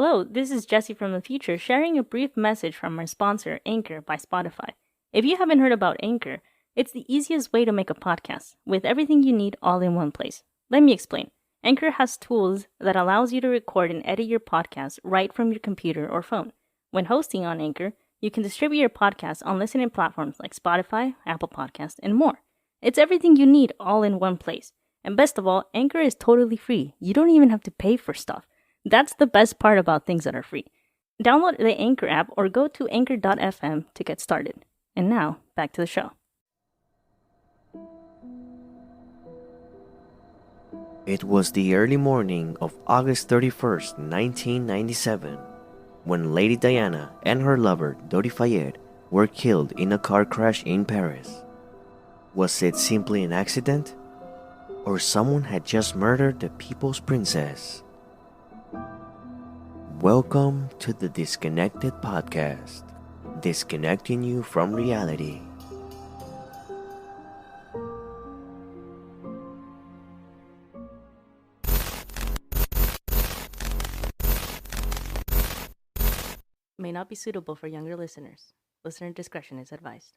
Hello, this is Jesse from the future sharing a brief message from our sponsor, Anchor by Spotify. If you haven't heard about Anchor, it's the easiest way to make a podcast with everything you need all in one place. Let me explain. Anchor has tools that allows you to record and edit your podcast right from your computer or phone. When hosting on Anchor, you can distribute your podcast on listening platforms like Spotify, Apple Podcasts, and more. It's everything you need all in one place. And best of all, Anchor is totally free. You don't even have to pay for stuff. That's the best part about things that are free. Download the Anchor app or go to anchor.fm to get started. And now, back to the show. It was the early morning of August 31st, 1997, when Lady Diana and her lover, Dodi Fayed, were killed in a car crash in Paris. Was it simply an accident? Or someone had just murdered the people's princess? Welcome to the Disconnected Podcast, disconnecting you from reality. May not be suitable for younger listeners. Listener discretion is advised.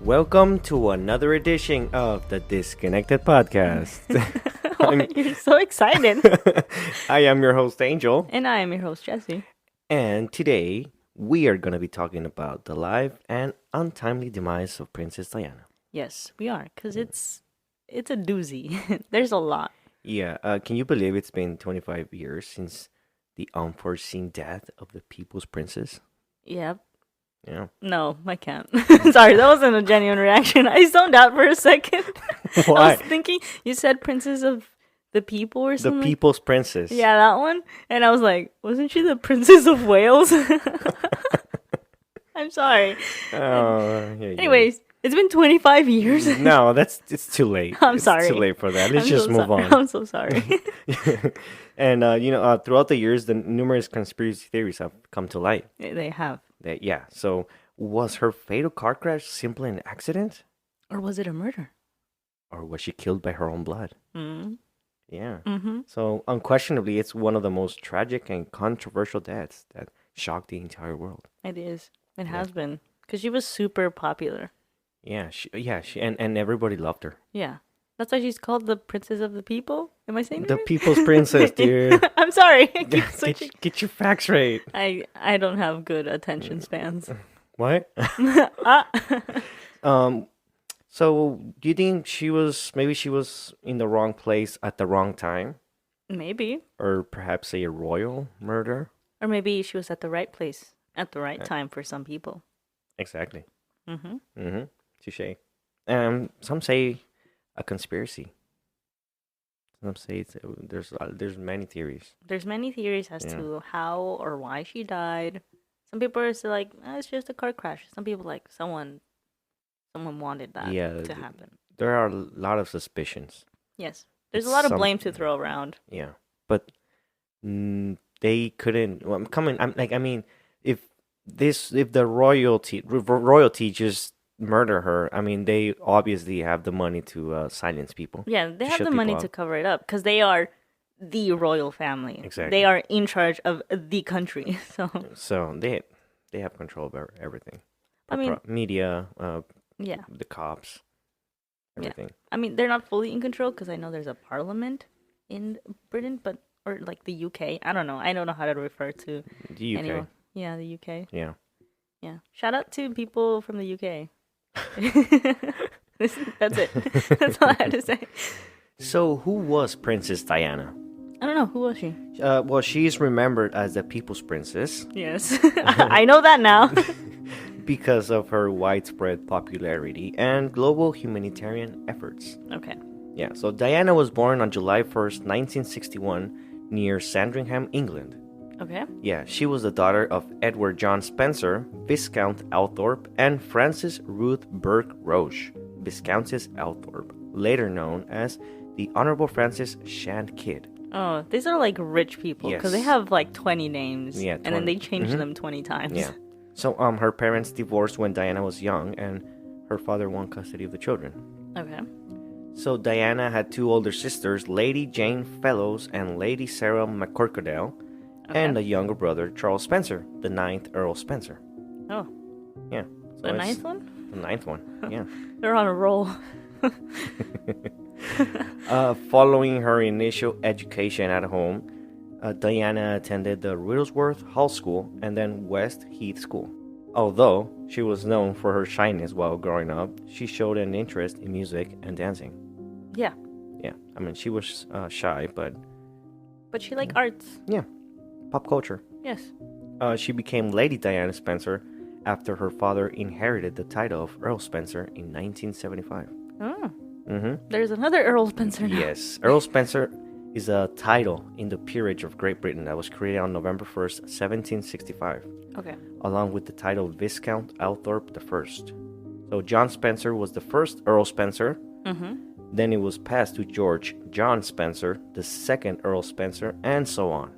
Welcome to another edition of the Disconnected Podcast. You're so excited. I am your host, Angel. And I am your host, Jesse. And today, we are going to be talking about the life and untimely demise of Princess Diana. Yes, we are, because it's a doozy. There's a lot. Yeah, can you believe it's been 25 years since the unforeseen death of the people's princess? Yep. Yeah. No, I can't. Sorry, that wasn't a genuine reaction. I zoned out for a second. Why? I was thinking you said Princess of the People or The something. people's princess. Yeah, that one. And I was like, wasn't she the Princess of Wales? I'm sorry. Oh, yeah. Anyways, it's been 25 years. No, it's too late. I'm It's sorry. too late for that. Let's I'm just so move sorry. on. I'm so sorry. And throughout the years, the numerous conspiracy theories have come to light. They have. So was her fatal car crash simply an accident, Or was it a murder? or was she killed by her own blood? Mm-hmm. Yeah. Mm-hmm. So unquestionably, it's one of the most tragic and controversial deaths that shocked the entire world. It is. It Yeah. has been. Because she was super popular. Yeah, and everybody loved her. Yeah. That's why she's called the Princess of the People. Am I saying The that right? people's princess, dude. I'm sorry. I keep switching. Get your facts right. I don't have good attention spans. What? Ah. So do you think she was in the wrong place at the wrong time, Maybe. or perhaps a royal murder? Or maybe she was at the right place at the right time for some people. Exactly. Mm-hmm. Mm-hmm. Touche. Some say a conspiracy. Some say there's many theories. There's many theories as Yeah. to how or why she died. Some people are still like, it's just a car crash. Some people like someone wanted that Yeah, to happen. There are a lot of suspicions. Yes. There's a lot of Some- blame to throw around. Yeah, but they couldn't. Well, if the royalty just murder her, I mean, they obviously have the money to silence people. Yeah, they To have shut the money people to up. cover it up because they are the royal family. Exactly. They are in charge of the country. So, So they have control over everything. I mean- Media, yeah. the cops, Yeah. everything. I mean, they're not fully in control because I know there's a parliament in Britain, or like the UK. I don't know. I don't know how to refer to The UK. anyone. Yeah, the UK. Yeah. Yeah. Shout out to people from the UK. That's it. That's all I have to say. So who was Princess Diana? I don't know. Who was she? Well, she is remembered as the People's Princess Yes. I know that now. because of her widespread popularity and global humanitarian efforts. Okay. Yeah, so Diana was born on July 1st, 1961, near Sandringham, England. Okay. Yeah, she was the daughter of Edward John Spencer, Viscount Althorp, and Frances Ruth Burke Roche, Viscountess Althorp, later known as the Honorable Frances Shand Kidd. Oh, these are like rich people because they Yes. have like 20 names. Yeah, And then 20. they change them 20 times. Yeah. So her parents divorced when Diana was young, and her father won custody of the children. Okay. So Diana had two older sisters, Lady Jane Fellows and Lady Sarah McCorquodale, and a younger brother, Charles Spencer, the 9th Earl Spencer. Oh, Yeah. So the it's ninth one? The 9th one, yeah. They're on a roll. Following her initial education at home, Diana attended the Riddlesworth Hall School and then West Heath School. Although she was known for her shyness while growing up, she showed an interest in music and dancing. Yeah. Yeah, I mean, she was shy, but But she liked arts. yeah, pop culture. Yes. She became Lady Diana Spencer after her father inherited the title of Earl Spencer in 1975. Oh. Mm-hmm. There's another Earl Spencer now. Yes, Earl Spencer is a title in the Peerage of Great Britain that was created on November 1st, 1765, Okay. along with the title Viscount Althorp I. So John Spencer was the first Earl Spencer. Mm-hmm. Then it was passed to George John Spencer, the second Earl Spencer, and so on.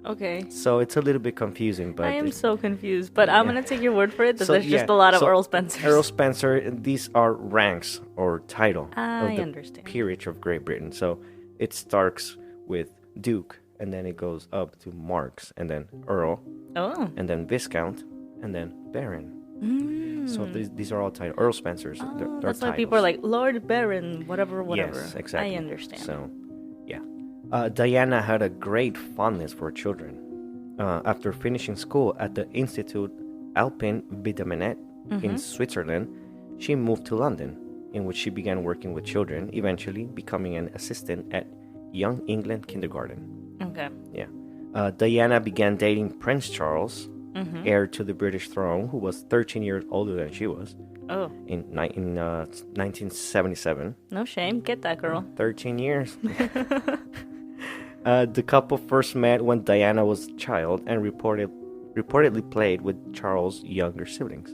Okay. So it's a little bit confusing, but I am so confused, but I'm going to take your word for it that So, there's just yeah, a lot of so Earl Spencers. Earl Spencer, these are ranks or title I of the understand. Peerage of Great Britain. So it starts with Duke, and then it goes up to Marks, and then Earl, Oh. and then Viscount, and then Baron. Mm. So these are all titles. Earl Spencers. Oh, they're that's why people are titles. like Lord Baron, whatever. Yes, exactly. I understand. So, yeah. Diana had a great fondness for children. After finishing school at the Institut Alpin Vidamenet in Switzerland, she moved to London, in which she began working with children, eventually becoming an assistant at Young England Kindergarten. Okay. Yeah. Diana began dating Prince Charles, heir to the British throne, who was 13 years older than she was, Oh, in 1977. no shame. Get that girl. 13 years. The couple first met when Diana was a child and reportedly played with Charles' younger siblings.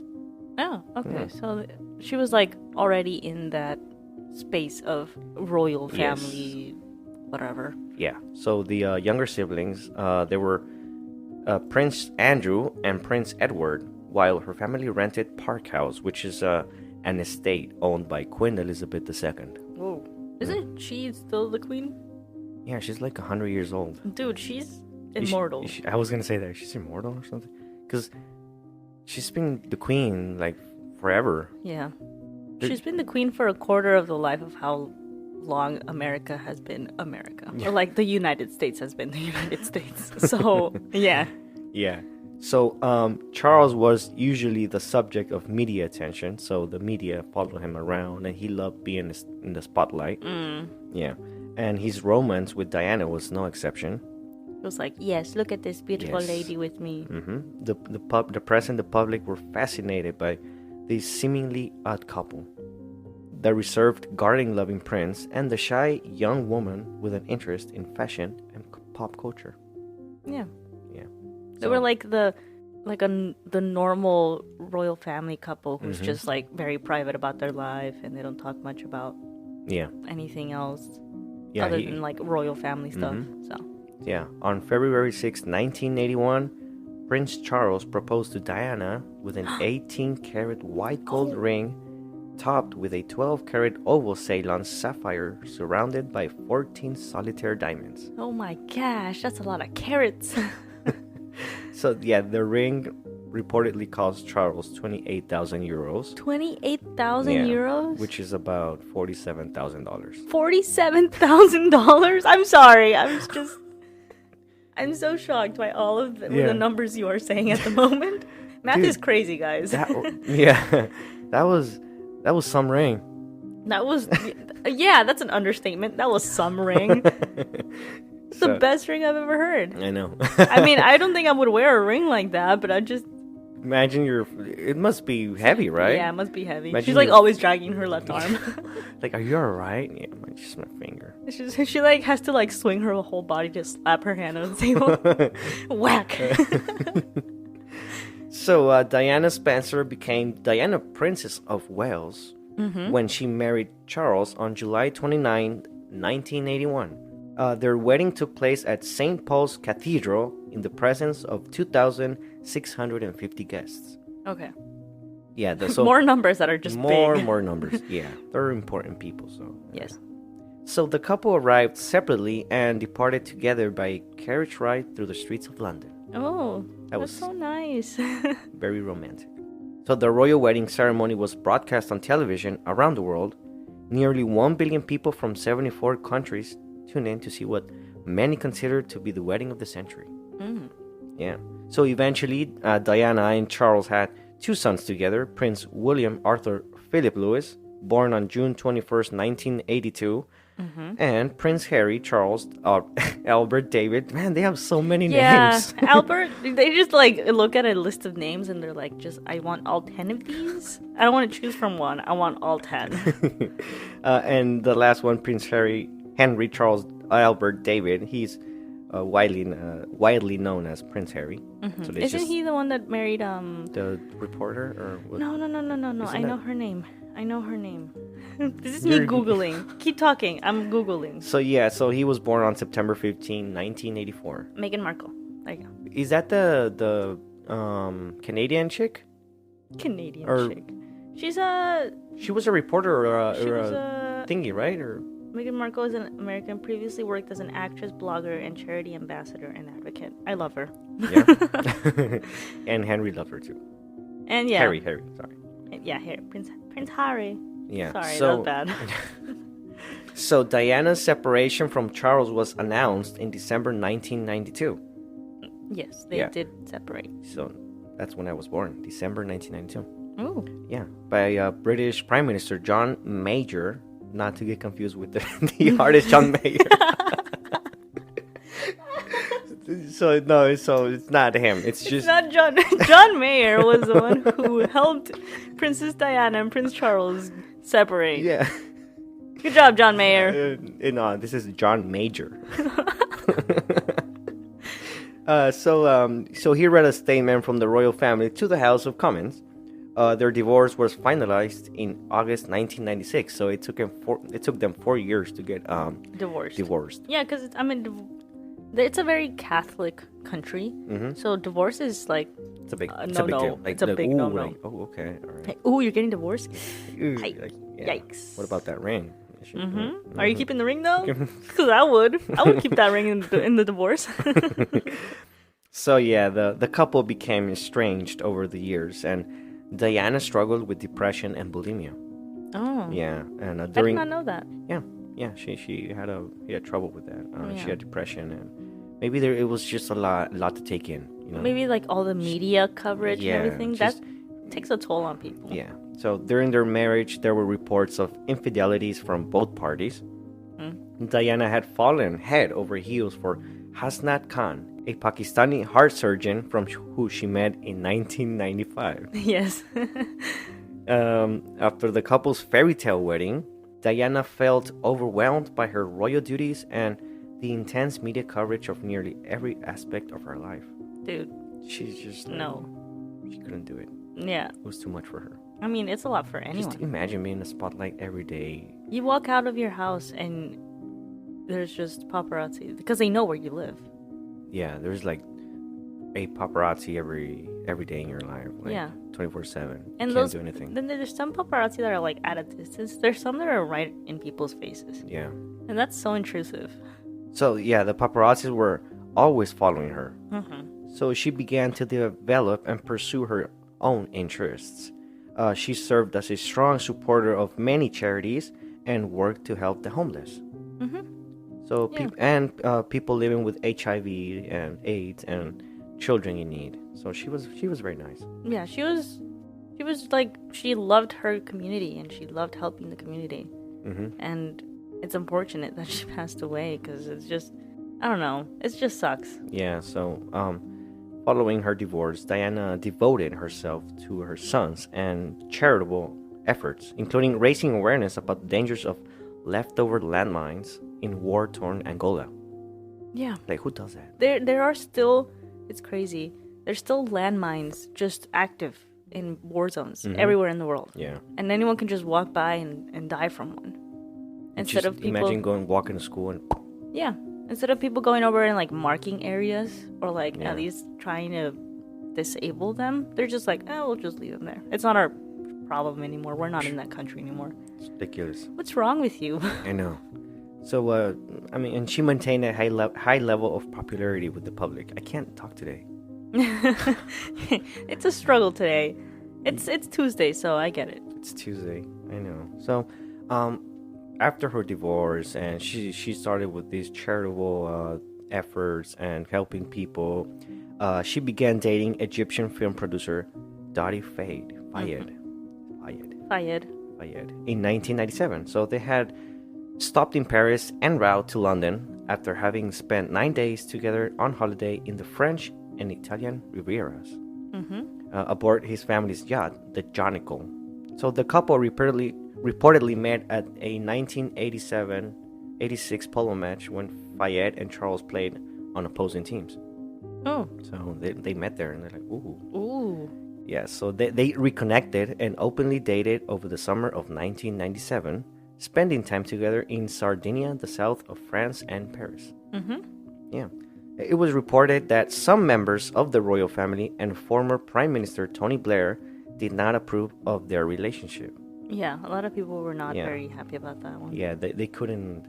Oh, okay. Yeah. So she was like already in that space of royal Yes. family, whatever. Yeah. So the younger siblings, they were Prince Andrew and Prince Edward, while her family rented Park House, which is an estate owned by Queen Elizabeth II. Whoa. Isn't she still the queen? Yeah, she's like 100 years old. Dude, she's Is she- immortal. is she- I was gonna say that she's immortal or something, because she's been the queen like forever. Yeah. There- She's been the queen for a quarter of the life of how long America has been America. Yeah. Or like the United States has been the United States. So, yeah. Yeah. So Charles was usually the subject of media attention, so the media followed him around, and he loved being in the spotlight. Yeah. And his romance with Diana was no exception. It was like, yes, look at this beautiful Yes. lady with me. The press and the public were fascinated by this seemingly odd couple. The reserved, garden-loving prince and the shy young woman with an interest in fashion and pop culture. Yeah. Yeah. They were like the normal royal family couple who's Mm-hmm. just like very private about their life and they don't talk much about Yeah. anything else Yeah. other than like royal family stuff. So, Yeah, on February 6, 1981, Prince Charles proposed to Diana with an 18-karat white gold ring topped with a 12-karat oval Ceylon sapphire surrounded by 14 solitaire diamonds. oh my gosh, that's a lot of carrots. So, yeah, the ring reportedly cost Charles 28,000 euros. 28,000 Yeah, euros? which is about $47,000. $47,000? I'm sorry. I'm so shocked by all of Yeah. the numbers you are saying at the moment. Math Dude, is crazy, guys. Yeah, that was some ring. That was, yeah, that's an understatement. That was some ring. It's the So- best ring I've ever heard. I know. I mean, I don't think I would wear a ring like that, but I just, Imagine it must be heavy, right? Yeah, it must be heavy. Imagine She's like your- always dragging her left arm. Like, are you alright? Yeah, just my finger. She like has to like swing her whole body to slap her hand on the table. Whack. So Diana Spencer became Diana Princess of Wales when she married Charles on July 29, 1981. Their wedding took place at St. Paul's Cathedral in the presence of 2,650 guests. Okay. Yeah, More numbers that are just big. more numbers. Yeah, they're important people. So Yes. So the couple arrived separately and departed together by carriage ride through the streets of London. Oh, That that's was- so nice. Very romantic. So the royal wedding ceremony was broadcast on television around the world. Nearly 1 billion people from 74 countries tuned in to see what many consider to be the wedding of the century. Yeah. So eventually, Diana and Charles had 2 sons together, Prince William Arthur Philip Louis, born on June 21st, 1982, and Prince Harry Charles Albert David. Man, they have so many names. Albert, they just like look at a list of names and they're like, I want all 10 of these. I don't want to choose from one. I want all 10. And the last one, Prince Henry Charles Albert David. He's widely known as Prince Harry. So they Isn't he the one that married the reporter or what? No. Isn't I know that- her name. This is me Googling. Keep talking. I'm Googling. So he was born on September 15, 1984. Meghan Markle. There you go. Is that the Canadian chick? Canadian Or- chick. She's a She was a reporter or She was a thingy, right? Or Meghan Markle is an American, previously worked as an actress, blogger, and charity ambassador and advocate. I love her. yeah. And Henry loved her too. And yeah. Harry, sorry. Yeah, Prince Harry. Yeah. Sorry, so, that was bad. So Diana's separation from Charles was announced in December 1992. Yes, they Yeah. did separate. So that's when I was born, December 1992. Oh. Yeah, by British Prime Minister John Major, not to get confused with the artist John Mayer. So it's not him. It's It's just not John. John Mayer was the one who helped Princess Diana and Prince Charles separate. yeah. Good job, John Mayer. No, this is John Major. So he read a statement from the royal family to the House of Commons. Their divorce was finalized in August 1996. So it took them 4 years to get Divorced. Yeah, because it's a very Catholic country, so divorce is like It's a big no. deal. It's a big no-no. Like, oh, okay, all right. hey, ooh, you're getting divorced. Ooh, Yikes. like, yeah. Yikes. What about that ring? Are you keeping the ring though? Because I would keep that ring in the divorce. So yeah, the couple became estranged over the years, and Diana struggled with depression and bulimia. Oh, Yeah, and I did during not know that. yeah, she had trouble with that. She Yeah. had depression, and maybe it was just a lot to take in. You know? Maybe like all the media coverage Yeah, and everything just- that takes a toll on people. Yeah. So during their marriage, there were reports of infidelities from both parties. Diana had fallen head over heels for Hasnat Khan, a Pakistani heart surgeon from who she met in 1995. Yes. After the couple's fairy tale wedding, Diana felt overwhelmed by her royal duties and the intense media coverage of nearly every aspect of her life. Dude, She's just no. she couldn't do it. Yeah. It was too much for her. I mean, it's a lot for anyone. Just imagine being in the spotlight every day. You walk out of your house and there's just paparazzi because they know where you live. Yeah, there's like a paparazzi every day in your life. Like, Yeah. 24/7. And You those, can't do anything. then there's some paparazzi that are like at a distance. There's some that are right in people's faces. Yeah. And that's so intrusive. So yeah, the paparazzis were always following her. Mm-hmm. So she began to develop and pursue her own interests. She served as a strong supporter of many charities and worked to help the homeless. Mm-hmm. So Yeah. people living with HIV and AIDS and children in need. So she was very nice. Yeah, she was like, she loved her community and she loved helping the community. Mm-hmm. And it's unfortunate that she passed away because it's just, I don't know, it just sucks. Yeah. So Following her divorce, Diana devoted herself to her sons and charitable efforts, including raising awareness about the dangers of leftover landmines in war-torn Angola. Yeah. Like, who does that? There are still, it's crazy. There's still landmines just active in war zones everywhere in the world. Yeah. And anyone can just walk by and die from one. Instead Just of people, imagine walking to school and yeah, instead of people going over and like marking areas or like Yeah. at least trying to disable them, they're just like, oh, we'll just leave them there. It's not our problem anymore. We're not in that country anymore. it's ridiculous. What's wrong with you? I know. So, I mean, and she maintained a high level of popularity with the public. I can't talk today. It's a struggle today. It's Tuesday, so I get it. It's Tuesday. I know. So, after her divorce, and she started with these charitable efforts and helping people, she began dating Egyptian film producer Dodi Fayed in 1997. So they had stopped in Paris en route to London after having spent 9 days together on holiday in the French and Italian Rivieras aboard his family's yacht, the Jonicle. So the couple reportedly met at a 1987-86 polo match when Fayed and Charles played on opposing teams. Oh. So they met there and they're like, ooh. Ooh. Yeah, so they reconnected and openly dated over the summer of 1997, spending time together in Sardinia, the south of France, and Paris. Yeah. It was reported that some members of the royal family and former Prime Minister Tony Blair did not approve of their relationship. Yeah, a lot of people were not Yeah. very happy about that one. Yeah, they couldn't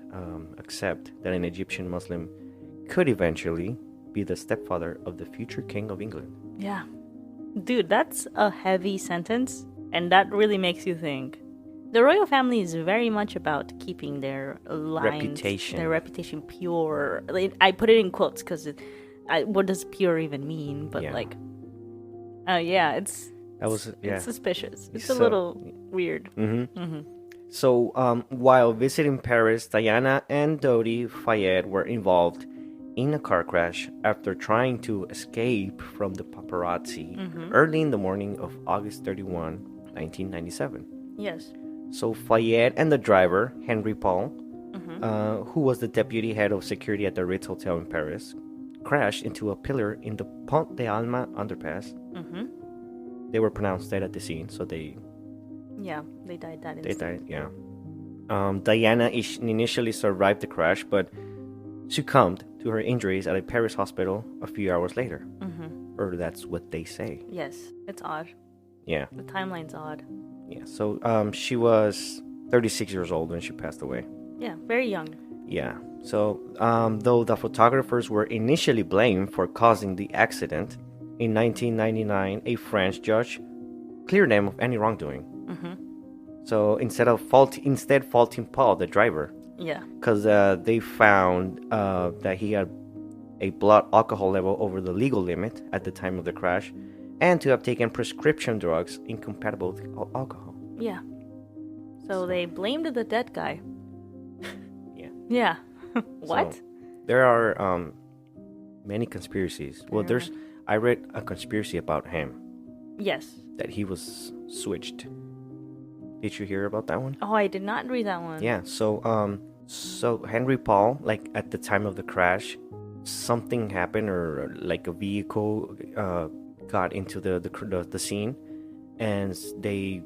accept that an Egyptian Muslim could eventually be the stepfather of the future king of England. Yeah. Dude, that's a heavy sentence, and that really makes you think. The royal family is very much about keeping their Reputation. their reputation pure. Like, I put it in quotes because what does pure even mean? But Yeah. like, yeah, it's suspicious. It's a So- little weird. So, while visiting Paris, Diana and Dodi Fayed were involved in a car crash after trying to escape from the paparazzi early in the morning of August 31, 1997. Yes. So, Fayed and the driver, Henry Paul, who was the deputy head of security at the Ritz Hotel in Paris, crashed into a pillar in the Pont de Alma underpass. They were pronounced dead at the scene, so they They died that They instant. died, yeah. Diana initially survived the crash, but succumbed to her injuries at a Paris hospital a few hours later. Or that's what they say. Yes, it's odd. Yeah, The timeline's odd. yeah. So she was 36 years old when she passed away. Yeah, very young. Yeah. So though the photographers were initially blamed for causing the accident, in 1999, a French judge cleared them of any wrongdoing. So instead faulting Paul, the driver, Yeah. because they found that he had a blood alcohol level over the legal limit at the time of the crash, and to have taken prescription drugs incompatible with alcohol. Yeah. So they blamed the dead guy. Yeah. Yeah. What? So, there are many conspiracies. Well, There I read a conspiracy about him Yes. that he was switched. Did you hear about that one? Oh, I did not read that one. Yeah. So Henry Paul, like at the time of the crash, something happened, or like a vehicle got into the scene, and they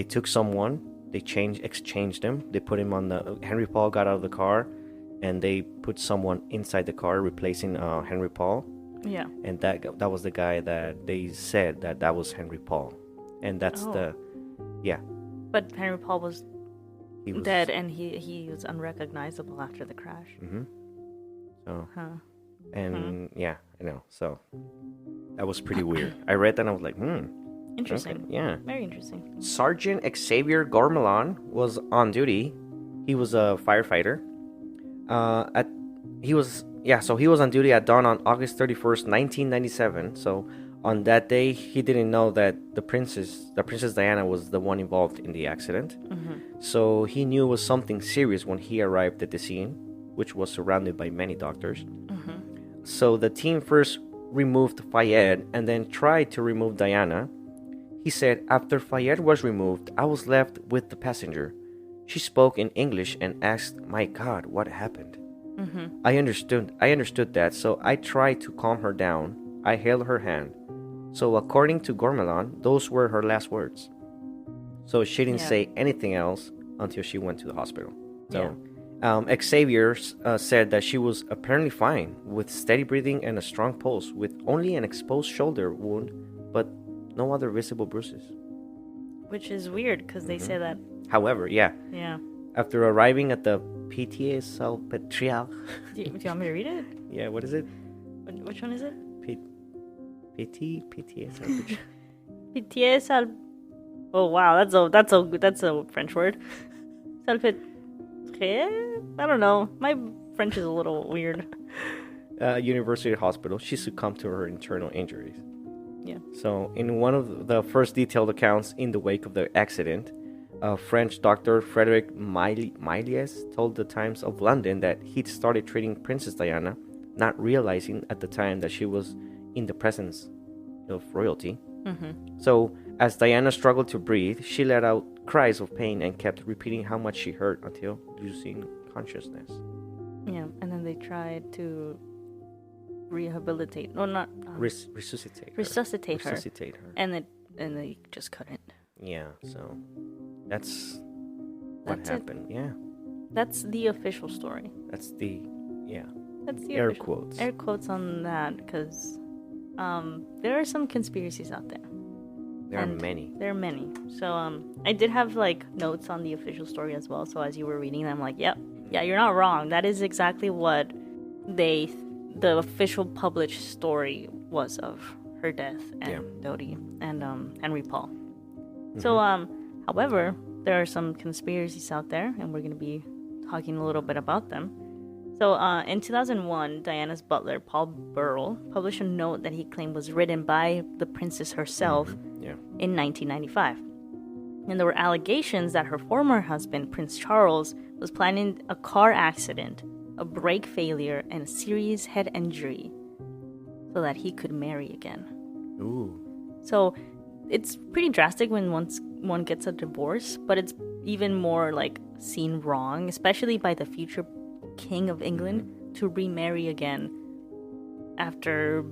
took someone, they exchanged him, they put him on the Henry Paul got out of the car, and they put someone inside the car replacing Henry Paul, Yeah. and that was the guy that they said that was Henry Paul, and that's Oh. yeah, But Henry Paul was he was dead, and he was unrecognizable after the crash. So Huh. and yeah, I know. So that was pretty weird. I read that and I was like, Interesting. okay, yeah. Very interesting. Sergeant Xavier Gormelon was on duty. He was a firefighter. He was on duty at dawn on August 31st, 1997. So on that day, he didn't know that the Princess Diana was the one involved in the accident. So he knew it was something serious when he arrived at the scene, which was surrounded by many doctors. So the team first removed Fayed and then tried to remove Diana. He said, "After Fayed was removed, I was left with the passenger. She spoke in English and asked, 'My God, what happened?' I understood that, so I tried to calm her down. I held her hand. So according to Gourmelon, those were her last words. So she didn't say anything else until she went to the hospital." So Xavier said that she was apparently fine, with steady breathing and a strong pulse, with only an exposed shoulder wound, but no other visible bruises. Which is weird, because they say that. However, Yeah. after arriving at the PTA Salpêtrière... Do you want me to read it? Yeah, what is it? Which one is it? PTA Salpêtrière. Pitié sal. Oh wow, that's a French word. Salpêtrière? I don't know. My French is a little weird. University Hospital. She succumbed to her internal injuries. Yeah. So, in one of the first detailed accounts in the wake of the accident, French doctor Frederick Méliès told the Times of London that he'd started treating Princess Diana, not realizing at the time that she was in the presence of royalty. So, as Diana struggled to breathe, she let out cries of pain and kept repeating how much she hurt until losing consciousness. Yeah, and then they tried to rehabilitate. No, not Resuscitate her. And they just couldn't. Yeah, so that's what happened. It. Yeah, that's the official story. That's the air official. Quotes. Air quotes on that, because there are some conspiracies out there. There are many. So I did have like notes on the official story as well. So as you were reading them, like, yeah, you're not wrong. That is exactly what the official published story was of her death and Dodi and Henry Paul. So however, there are some conspiracies out there, and we're going to be talking a little bit about them. So in 2001, Diana's butler, Paul Burrell, published a note that he claimed was written by the princess herself in 1995. And there were allegations that her former husband, Prince Charles, was planning a car accident, a brake failure, and a serious head injury so that he could marry again. Ooh. So it's pretty drastic when one gets a divorce, but it's even more like seen wrong, especially by the future King of England, to remarry again after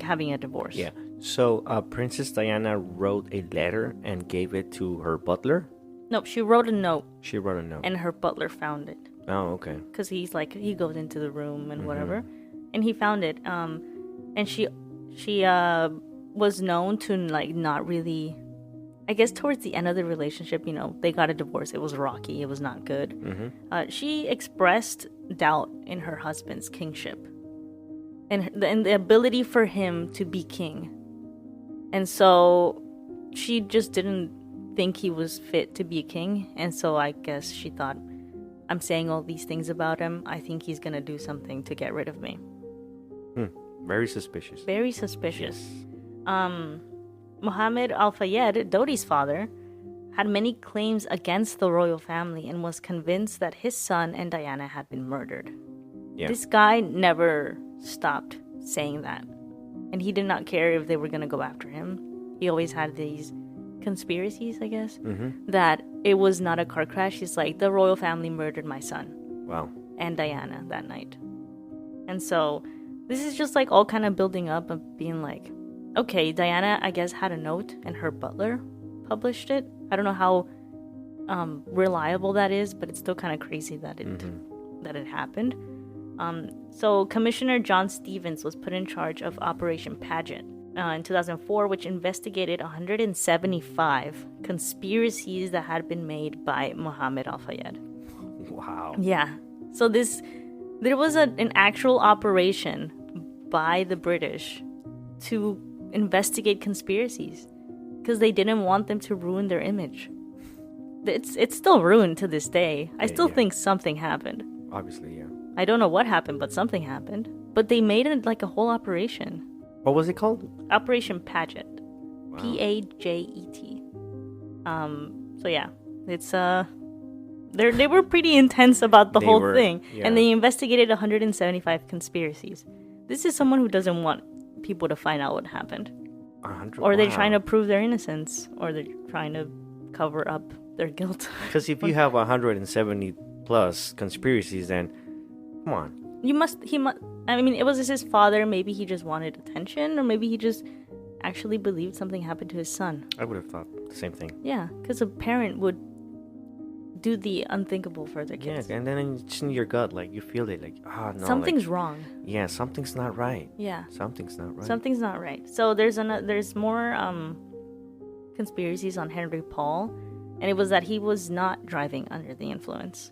having a divorce. Yeah. So Princess Diana wrote a letter and gave it to her butler? No, she wrote a note. And her butler found it. Oh, okay. Because he goes into the room and whatever, and he found it. And she was known to like not really, I guess towards the end of the relationship, they got a divorce. It was rocky. It was not good. She expressed doubt in her husband's kingship and the ability for him to be king. And so she just didn't think he was fit to be a king. And so I guess she thought, I'm saying all these things about him. I think he's going to do something to get rid of me. Very suspicious. Very suspicious. Mohammed Al Fayed, Dodi's father, had many claims against the royal family and was convinced that his son and Diana had been murdered. Yeah. This guy never stopped saying that. And he did not care if they were going to go after him. He always had these conspiracies, I guess, that it was not a car crash. He's like, the royal family murdered my son. Wow. And Diana that night. And so this is just like all kind of building up of being like, okay, Diana, I guess, had a note and her butler published it. I don't know how reliable that is, but it's still kind of crazy that it happened. So Commissioner John Stevens was put in charge of Operation Paget in 2004, which investigated 175 conspiracies that had been made by Mohammed Al Fayed. Wow. Yeah. So there was an actual operation by the British to investigate conspiracies because they didn't want them to ruin their image. It's still ruined to this day. I still think something happened. Obviously, yeah. I don't know what happened, but something happened. But they made it like a whole operation. What was it called? Operation Paget. Wow. Paget. So yeah, it's they were pretty intense about the whole thing, and they investigated 175 conspiracies. This is someone who doesn't want people to find out what happened. 100. Or they're trying to prove their innocence, or they're trying to cover up their guilt. Because if you have 170 plus conspiracies, then come on. He must. I mean, it was his father. Maybe he just wanted attention, or maybe he just actually believed something happened to his son. I would have thought the same thing. Yeah, because a parent would do the unthinkable for their kids. Yeah, and then it's in your gut, like you feel it, like no, Something's like, wrong. yeah, something's not right. Yeah, Something's not right. something's not right. So there's more conspiracies on Henry Paul, and it was that he was not driving under the influence,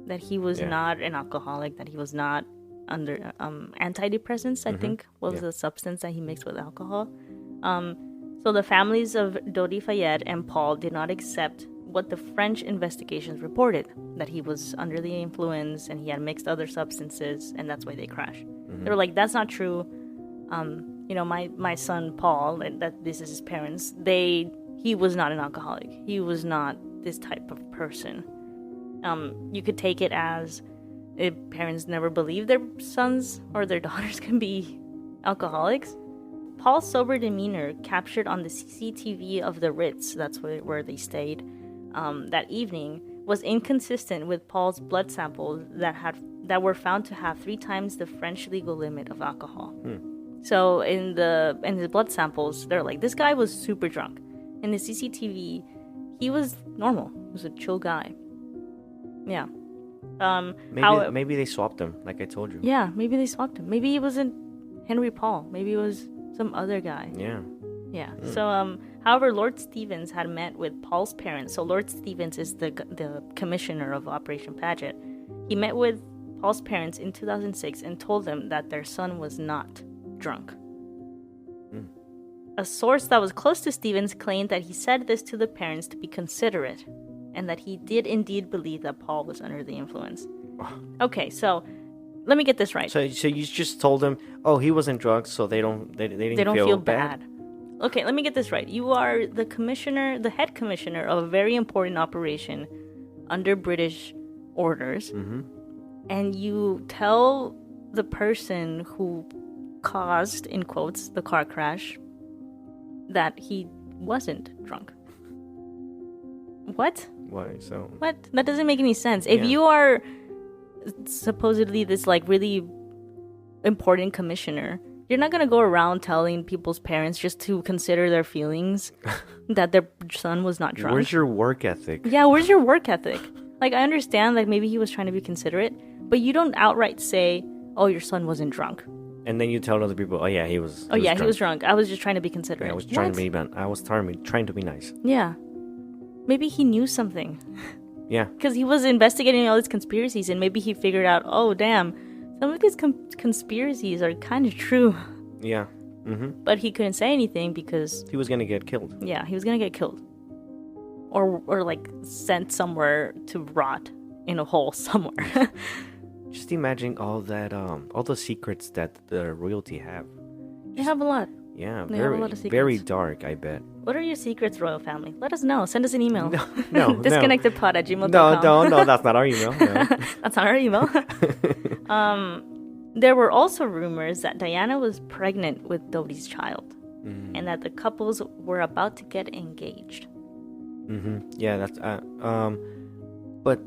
that he was not an alcoholic, that he was not under antidepressants. I think was the substance that he mixed with alcohol. So the families of Dodi Fayed and Paul did not accept what the French investigations reported, that he was under the influence and he had mixed other substances, and that's why they crashed. They were like, that's not true. My son Paul, and that this is his parents, he was not an alcoholic. He was not this type of person. You could take it as if parents never believe their sons or their daughters can be alcoholics. Paul's sober demeanor, captured on the CCTV of the Ritz, that's where they stayed, that evening, was inconsistent with Paul's blood samples that were found to have 3 times the French legal limit of alcohol. So in his blood samples, they're like, this guy was super drunk. In the CCTV, he was normal. He was a chill guy. Yeah. Maybe they swapped him, like I told you. Yeah, maybe they swapped him. Maybe it wasn't Henry Paul. Maybe it was some other guy. Yeah. Yeah. So, however, Lord Stevens had met with Paul's parents. So Lord Stevens is the commissioner of Operation Paget. He met with Paul's parents in 2006 and told them that their son was not drunk. A source that was close to Stevens claimed that he said this to the parents to be considerate, and that he did indeed believe that Paul was under the influence. Okay, so let me get this right. So you just told them, oh, he wasn't drunk, so they didn't feel bad. Okay, let me get this right. You are the commissioner, the head commissioner of a very important operation under British orders, and you tell the person who caused, in quotes, the car crash that he wasn't drunk. What? Why? So What? That doesn't make any sense. If you are supposedly this like really important commissioner, you're not gonna go around telling people's parents just to consider their feelings that their son was not drunk. where's your work ethic? Yeah, where's your work ethic? Like, I understand like maybe he was trying to be considerate, but you don't outright say, "Oh, your son wasn't drunk." And then you tell other people, oh yeah, he was. He was drunk. I was just trying to be considerate. Yeah, I was trying to be nice. Yeah, maybe he knew something. Yeah. Because he was investigating all these conspiracies, and maybe he figured out, oh, damn, some of these conspiracies are kind of true. Yeah. But he couldn't say anything because he was gonna get killed. Yeah, he was gonna get killed, or like sent somewhere to rot in a hole somewhere. Just imagine all the secrets that the royalty have. They have a lot. Yeah, They have a lot of secrets. very dark, I bet. What are your secrets, royal family? Let us know. Send us an email. No, disconnectedpod@gmail.com. No, that's not our email. No. That's not our email. There were also rumors that Diana was pregnant with Dodi's child, and that the couples were about to get engaged. Yeah, that's but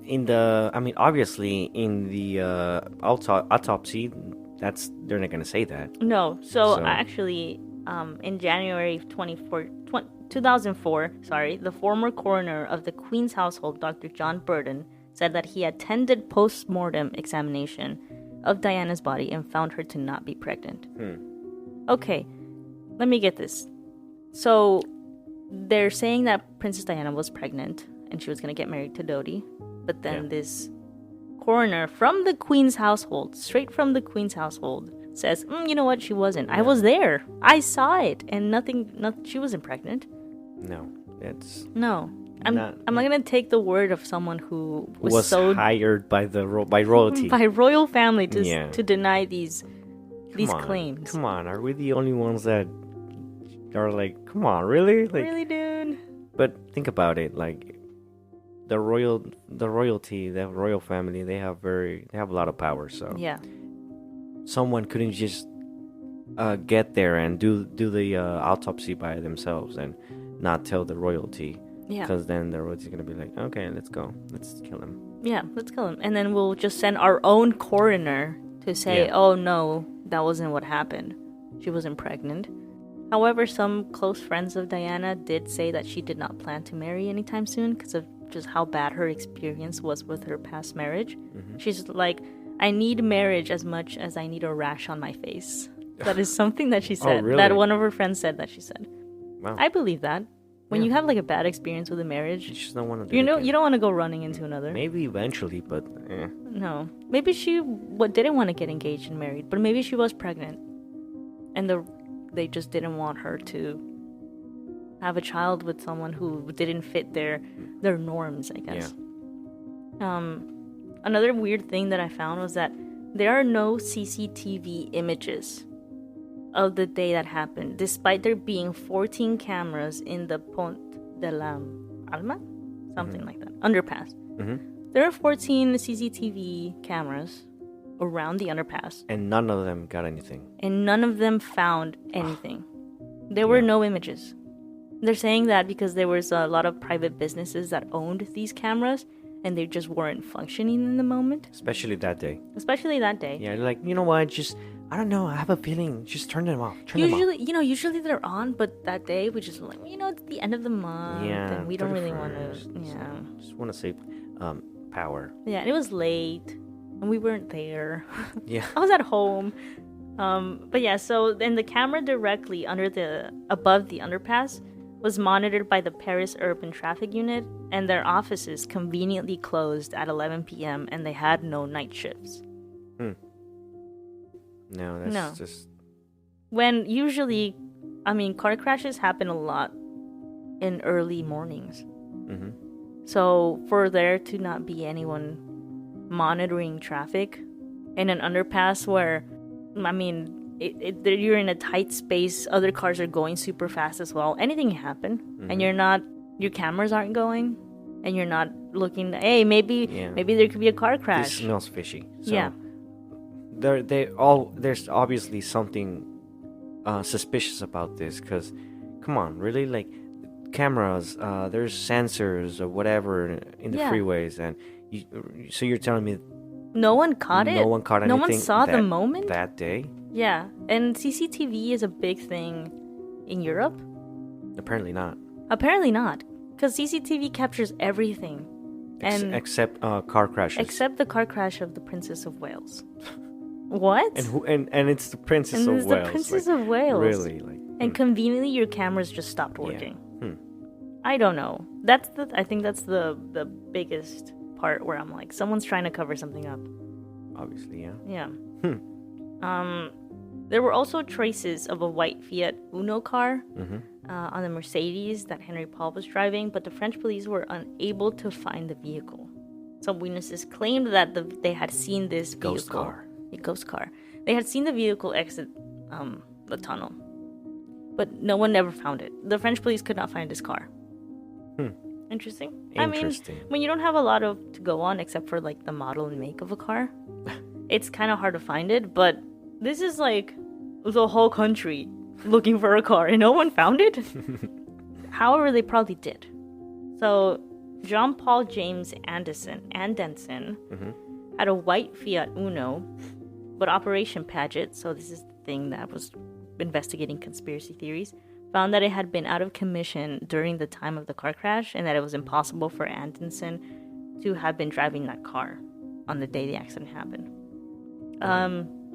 obviously in the autopsy, they're not gonna say that. No, so actually, in January 2004, the former coroner of the Queen's household, Dr. John Burden, said that he attended post-mortem examination of Diana's body and found her to not be pregnant. Okay, let me get this. So they're saying that Princess Diana was pregnant and she was going to get married to Dodi, but then this coroner from the Queen's household, straight from the Queen's household, says, you know what, she wasn't. I was there. I saw it, and she wasn't pregnant. No, it's... No. I'm not gonna take the word of someone who was so hired by royalty, by royal family to deny these claims. Come on, are we the only ones that are like, come on, really? Like, really, dude? But think about it, like the royalty, the royal family, they have a lot of power. So yeah, someone couldn't just get there and do the autopsy by themselves and not tell the royalty. Yeah. Because then the royalty's gonna be like, okay, let's go, let's kill him. Yeah, let's kill him. And then we'll just send our own coroner to say, Yeah. oh no, that wasn't what happened. She wasn't pregnant. However, some close friends of Diana did say that she did not plan to marry anytime soon because of just how bad her experience was with her past marriage. She's like, I need marriage as much as I need a rash on my face. That is something that she said. really? That one of her friends said that she said. Wow. I believe that. When Yeah. you have like a bad experience with a marriage, You just don't want to do you it know, again. you don't want to go running into another. Maybe eventually, but No. Maybe she didn't want to get engaged and married, but maybe she was pregnant. And they just didn't want her to have a child with someone who didn't fit their norms, I guess. Another weird thing that I found was that there are no CCTV images of the day that happened, despite there being 14 cameras in the Pont de la Alma? Something like that. Underpass. There are 14 CCTV cameras around the underpass, and none of them got anything. and none of them found anything. There were no images. They're saying that because there was a lot of private businesses that owned these cameras, and they just weren't functioning in the moment, Especially that day. especially that day. Yeah, like, you know what? Just, I don't know. I have a feeling. Just turn them off. Turn them off. Usually they're on, but that day we just like, it's the end of the month, Yeah, and we don't really want 31st. to. Yeah, Just want to save power. yeah. And it was late, and we weren't there. Yeah. I was at home. But yeah, so then the camera directly above the underpass was monitored by the Paris Urban Traffic Unit, and their offices conveniently closed at 11 p.m. and they had no night shifts. No, that's No. just. When usually, car crashes happen a lot in early mornings. Mhm. So for there to not be anyone monitoring traffic in an underpass where, you're in a tight space, other cars are going super fast as well. Anything can happen, and your cameras aren't going, and you're not looking. Hey, maybe there could be a car This crash. smells fishy. So Yeah. There's obviously something suspicious about this, because come on, really, like, cameras, there's sensors or whatever in the Yeah. freeways, and so you're telling me No one caught it. no one caught No anything one saw the moment. that day? Yeah, and CCTV is a big thing in Europe. Apparently not. Apparently not, because CCTV captures everything, and Except car crashes. except the car crash of the Princess of Wales. What? and it's the Princess And of it's Wales. the Princess like, of Wales. Really, like. And conveniently, your cameras just stopped working. Hmm. I don't know. I think that's the biggest part where I'm like, someone's trying to cover something up. Obviously, yeah. Yeah. There were also traces of a white Fiat Uno car on the Mercedes that Henry Paul was driving, but the French police were unable to find the vehicle. Some witnesses claimed that they had seen this vehicle. Ghost car. A ghost car. They had seen the vehicle exit the tunnel, but no one ever found it. The French police could not find his car. Interesting. Interesting. When you don't have a lot to go on except for like the model and make of a car, it's kind of hard to find it. But this is like the whole country looking for a car and no one found it. However, they probably did. So John Paul James Anderson had a white Fiat Uno, but Operation Paget, so this is the thing that was investigating conspiracy theories, found that it had been out of commission during the time of the car crash and that it was impossible for Anderson to have been driving that car on the day the accident happened.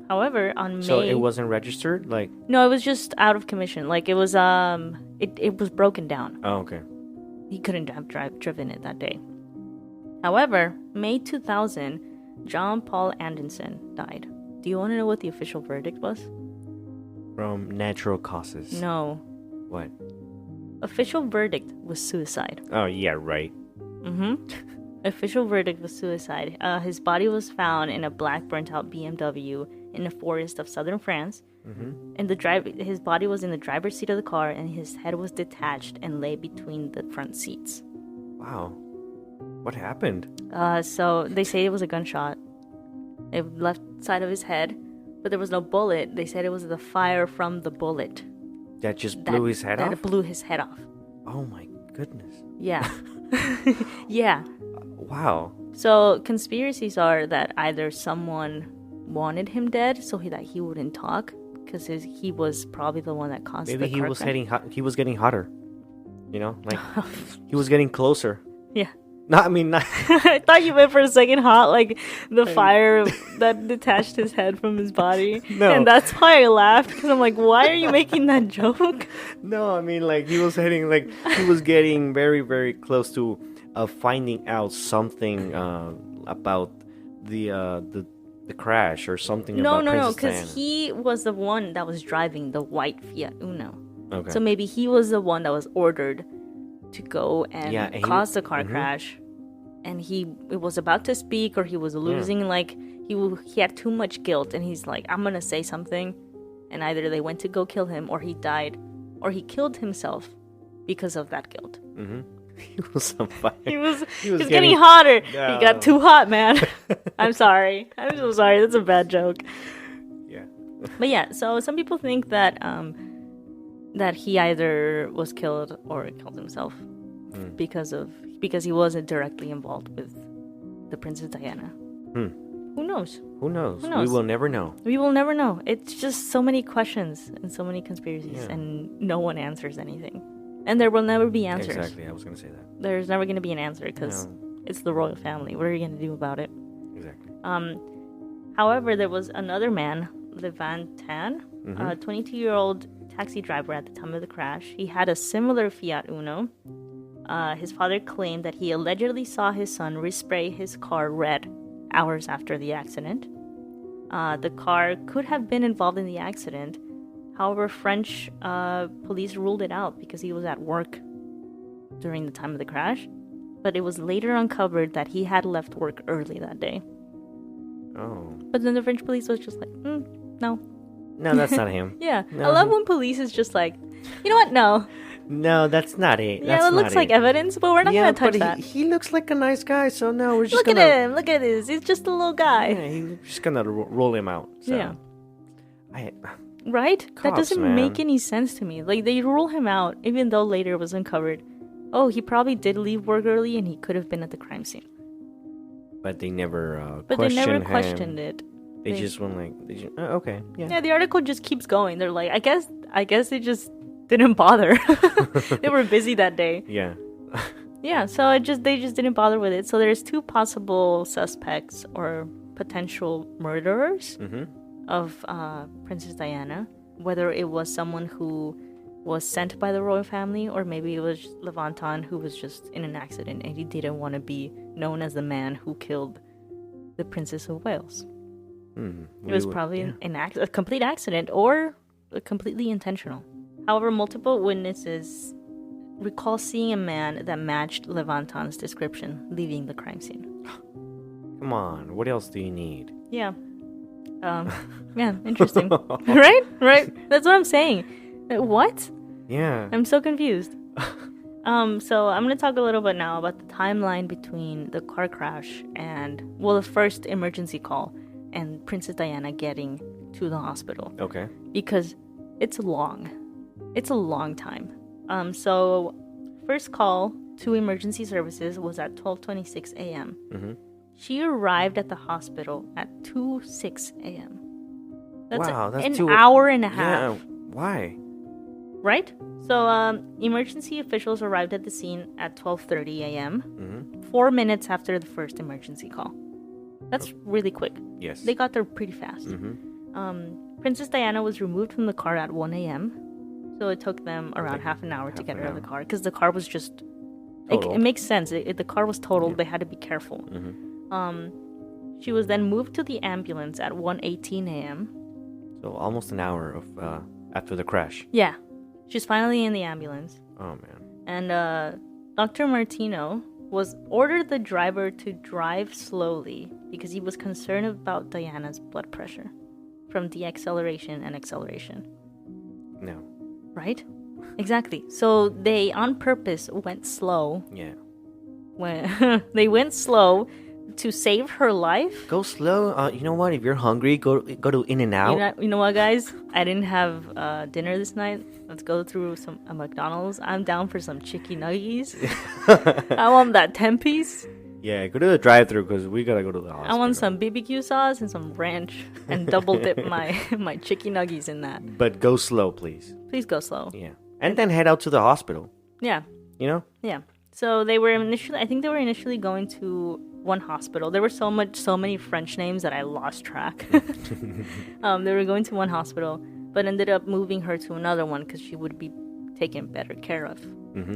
However, on May... So it wasn't registered? Like... No, it was just out of commission. Like, it was, it was broken down. Oh, okay. He couldn't have driven it that day. However, May 2000, John Paul Anderson died. Do you want to know what the official verdict was? From natural causes. No. What? Official verdict was suicide. Oh, yeah, right. Official verdict was suicide. His body was found in a black burnt-out BMW in a forest of southern France. And his body was in the driver's seat of the car, and his head was detached and lay between the front seats. Wow. What happened? So they say it was a gunshot. The left side of his head but there was no bullet. They said it was the fire from the bullet That just blew his head that off? blew his head off. Oh my goodness. Yeah. Yeah. Wow. So conspiracies are that either someone wanted him dead so that he wouldn't talk, because he was probably the one that caused Maybe the he car was crash. he was getting hotter. You know, like he was getting closer. Yeah. No, I mean, not, I thought you meant for a second hot, like the fire that detached his head from his body. No. And that's why I laughed, because I'm like, why are you making that joke? no, I mean, like he was getting very, very close to finding out something about the crash or something No, about no, Princess because Diana. he was the one that was driving the white Fiat Uno. Okay. So maybe he was the one that was ordered to go and Yeah, and he- cause the car mhm. crash, and he was about to speak, or he was losing, like he had too much guilt, and he's like, I'm gonna say something, and either they went to go kill him, or he died, or he killed himself because of that guilt. He was on fire. He was was getting hotter. No. He got too hot, man. I'm sorry. I'm so sorry. That's a bad joke. Yeah. But yeah, so some people think that that he either was killed or killed himself because he wasn't directly involved with the Princess Diana. Who knows? Who knows? Who knows? We will never know. We will never know. It's just so many questions and so many conspiracies, Yeah. and no one answers anything. And there will never be answers. Exactly. I was gonna say that. There's never going to be an answer because No. it's the royal family. What are you going to do about it? Exactly. However, there was another man, Levan Tan, Mm-hmm. a 22-year-old taxi driver at the time of the crash. He had a similar Fiat Uno. His father claimed that he allegedly saw his son respray his car red hours after the accident. The car could have been involved in the accident. However, French police ruled it out because he was at work during the time of the crash. But it was later uncovered that he had left work early that day. Oh. But then the French police was just like, no. No, that's not him. Yeah. No. I love when police is just like, you know what? No. No, that's not it. Yeah, That's it looks not like it. evidence, but we're not Yeah, going to touch but that. he looks like a nice guy, so no, we're just Look gonna. at him. Look at this. He's just a little guy. Yeah, we're just gonna roll him out. So. Yeah. I, Right? That Cops, doesn't man. make any sense to me. Like, they rule him out, even though later it was uncovered. Oh, he probably did leave work early and he could have been at the crime scene. but they never. But they never questioned questioned him. it. They just went like, okay, yeah. Yeah, the article just keeps going. They're like, I guess they just didn't bother. They were busy that day. Yeah. Yeah, so they just didn't bother with it. So there's two possible suspects or potential murderers of Princess Diana. Whether it was someone who was sent by the royal family, or maybe it was Levantan who was just in an accident and he didn't want to be known as the man who killed the Princess of Wales. It was probably a complete accident or completely intentional. However, multiple witnesses recall seeing a man that matched Levantan's description leaving the crime scene. Come on, what else do you need? Yeah. Yeah, interesting. Right? That's what I'm saying. What? Yeah. I'm so confused. So I'm going to talk a little bit now about the timeline between the car crash and, well, the first emergency call and Princess Diana getting to the hospital. Okay. Because it's long. It's a long time. So first call to emergency services was at 12:26 a.m. She arrived at the hospital at 2:06 a.m. That's Wow, that's an 2 hour and a half. Yeah. Why? Right? So emergency officials arrived at the scene at 12:30 a.m. 4 minutes after the first emergency call. That's really quick. Yes. They got there pretty fast. Princess Diana was removed from the car at 1 a.m. So it took them around half an hour to get her out of the car because the car was just... It makes sense. The car was totaled. They had to be careful. She was then moved to the ambulance at 1:18 a.m. So almost an hour of after the crash. Yeah. She's finally in the ambulance. Oh man. And Dr. Martino was ordered the driver to drive slowly because he was concerned about Diana's blood pressure from deceleration and acceleration. No. Right? Exactly. So they on purpose went slow. Yeah. When they went slow to save her life. Go slow. You know what? If you're hungry, go to In-N-Out. You know what, guys? I didn't have dinner this night. Let's go through some McDonald's. I'm down for some chicken nuggies. I want that 10-piece. Yeah, go to the drive-thru because we gotta go to the hospital. I want some BBQ sauce and some ranch and double dip my chicken nuggies in that. But go slow, please. Please go slow. Yeah, and then head out to the hospital. Yeah. You know. Yeah. So they were initially going to one hospital. There were so many French names that I lost track. They were going to one hospital, but ended up moving her to another one because she would be taken better care of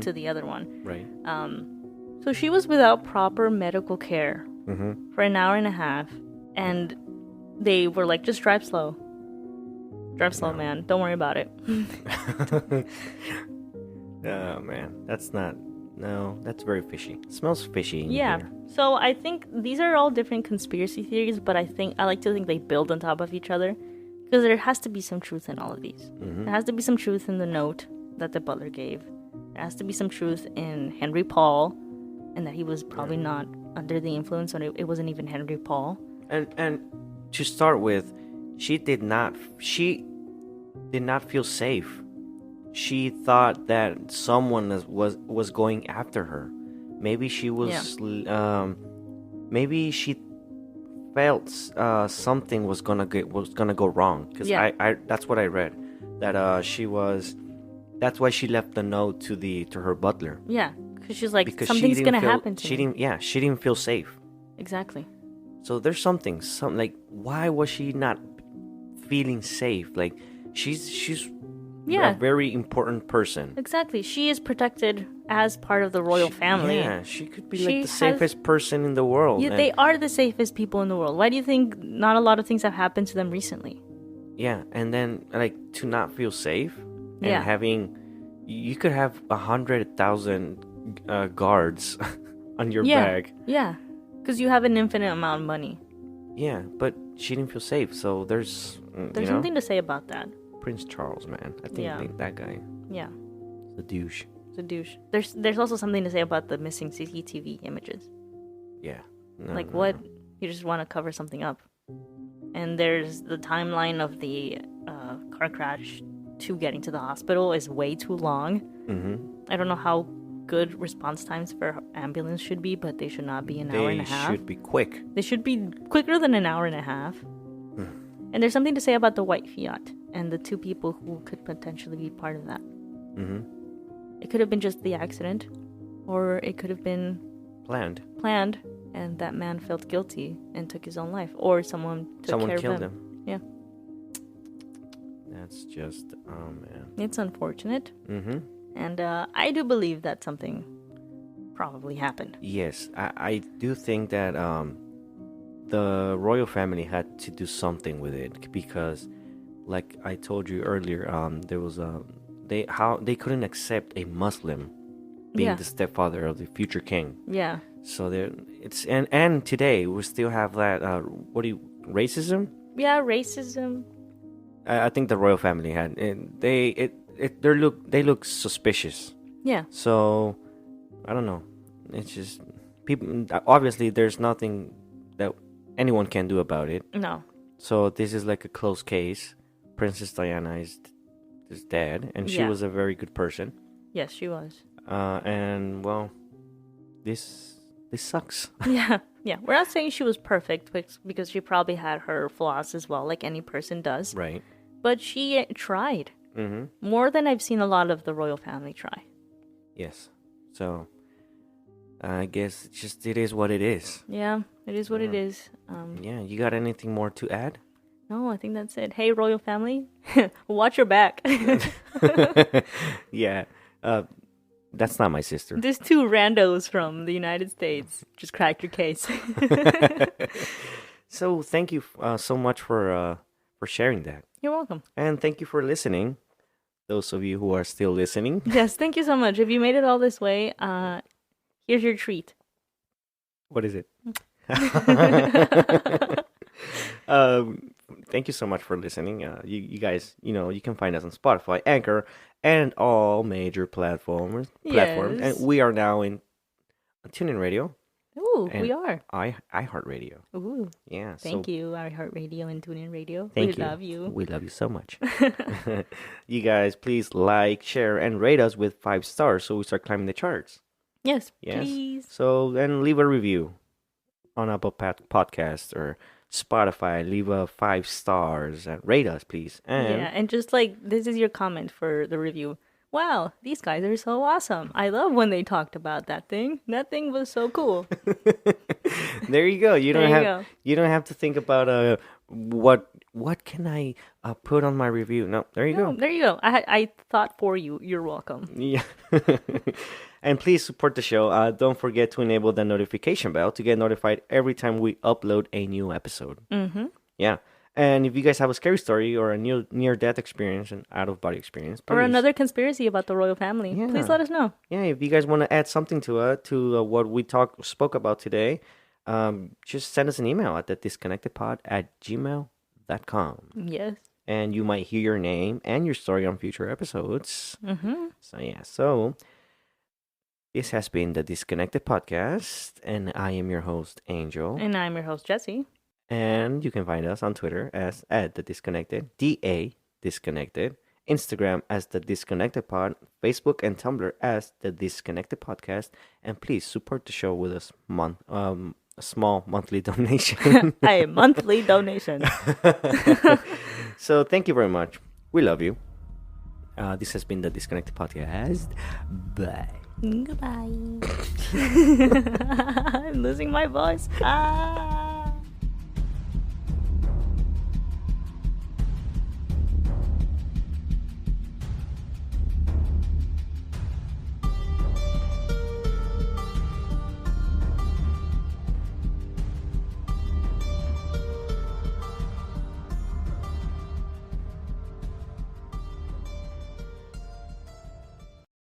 to the other one. Right. So she was without proper medical care for an hour and a half, and they were like, just drive slow. Drive slow, man. Don't worry about it. Oh, man. That's very fishy. It smells fishy in here. So I think these are all different conspiracy theories, but I like to think they build on top of each other because there has to be some truth in all of these. There has to be some truth in the note that the butler gave. There has to be some truth in Henry Paul, and that he was probably not under the influence, or it wasn't even Henry Paul. And to start with, she did not feel safe. She thought that someone was going after her. Maybe she was. Maybe she felt something was gonna go wrong. Because I that's what I read. That she was. That's why she left the note to her butler. Yeah, because she's like, something's gonna happen to me. She didn't feel safe. Exactly. So there's something like, why was she not feeling safe? Like she's a very important person. Exactly. She is protected as part of the royal family. Yeah, she could be like the safest person in the world. Yeah, they are the safest people in the world. Why do you think not a lot of things have happened to them recently? Yeah, and then like to not feel safe and you could have 100,000 guards on your bag. Yeah, because you have an infinite amount of money. Yeah, but she didn't feel safe, so there's something to say about that. Prince Charles, man. I think that guy. Yeah. The douche. It's a douche. There's also something to say about the missing CCTV images. Yeah. What? You just want to cover something up. And there's the timeline of the car crash to getting to the hospital is way too long. I don't know how good response times for ambulance should be, but they should not be an hour and a half. They should be quick. They should be quicker than an hour and a half. And there's something to say about the white Fiat and the two people who could potentially be part of that. It could have been just the accident, or it could have been planned, and that man felt guilty and took his own life, or someone killed him. Yeah. That's just, oh man. It's unfortunate. And I do believe that something probably happened. Yes, I do think that the royal family had to do something with it because, like I told you earlier, there was they couldn't accept a Muslim being the stepfather of the future king. Yeah. So and today we still have that racism? Yeah, racism. I think the royal family had they look suspicious. Yeah. So I don't know. It's just people. Obviously, there's nothing that anyone can do about it. No. So this is like a closed case. Princess Diana is dead, and she was a very good person. Yes, she was. And well, this sucks. Yeah. We're not saying she was perfect, because she probably had her flaws as well, like any person does. Right. But she tried. More than I've seen a lot of the royal family try. Yes. So I guess it is what it is. Yeah, it is what it is. Yeah, you got anything more to add? No, I think that's it. Hey, royal family, watch your back. Yeah, that's not my sister. There's two randos from the United States. Just cracked your case. So thank you so much for sharing that. You're welcome. And thank you for listening. Those of you who are still listening. Yes, thank you so much. If you made it all this way, here's your treat. What is it? Thank you so much for listening. You guys, you can find us on Spotify, Anchor, and all major platforms. Yes. And we are now in TuneIn Radio. Ooh, And we are. iHeartRadio. Ooh, Yeah. thank you, iHeartRadio and TuneIn Radio. Thank We you. love you. We love you so much. You guys, please like, share, and rate us with 5 stars so we start climbing the charts. Yes, Yes. please. So, and leave a review on Apple Podcast or Spotify. Leave a 5 stars and rate us, please. And Yeah, and just like this is your comment for the review. Wow, these guys are so awesome. I love when they talked about that thing. That thing was so cool. there you go. You don't There you have go. you don't have to think about what can I put on my review. No, there you No, go. there you go. I thought for you. You're welcome. Yeah. And please support the show. Don't forget to enable the notification bell to get notified every time we upload a new episode. Mm-hmm. Yeah. And if you guys have a scary story or a near-death experience, an out-of-body experience, Or please- another conspiracy about the royal family, Yeah. please let us know. Yeah, if you guys want to add something to what we spoke about today, just send us an email at thedisconnectedpod@gmail.com. Yes. And you might hear your name and your story on future episodes. Mm-hmm. So, yeah. So, this has been the Disconnected Podcast, and I am your host, Angel. And I'm your host, Jesse. And you can find us on Twitter as @thedisconnected, DA Disconnected, Instagram as The Disconnected Pod, Facebook and Tumblr as The Disconnected Podcast. And please support the show with a small monthly donation. A monthly donation. So thank you very much. We love you. This has been The Disconnected Podcast. Bye. Goodbye. I'm losing my voice. Ah.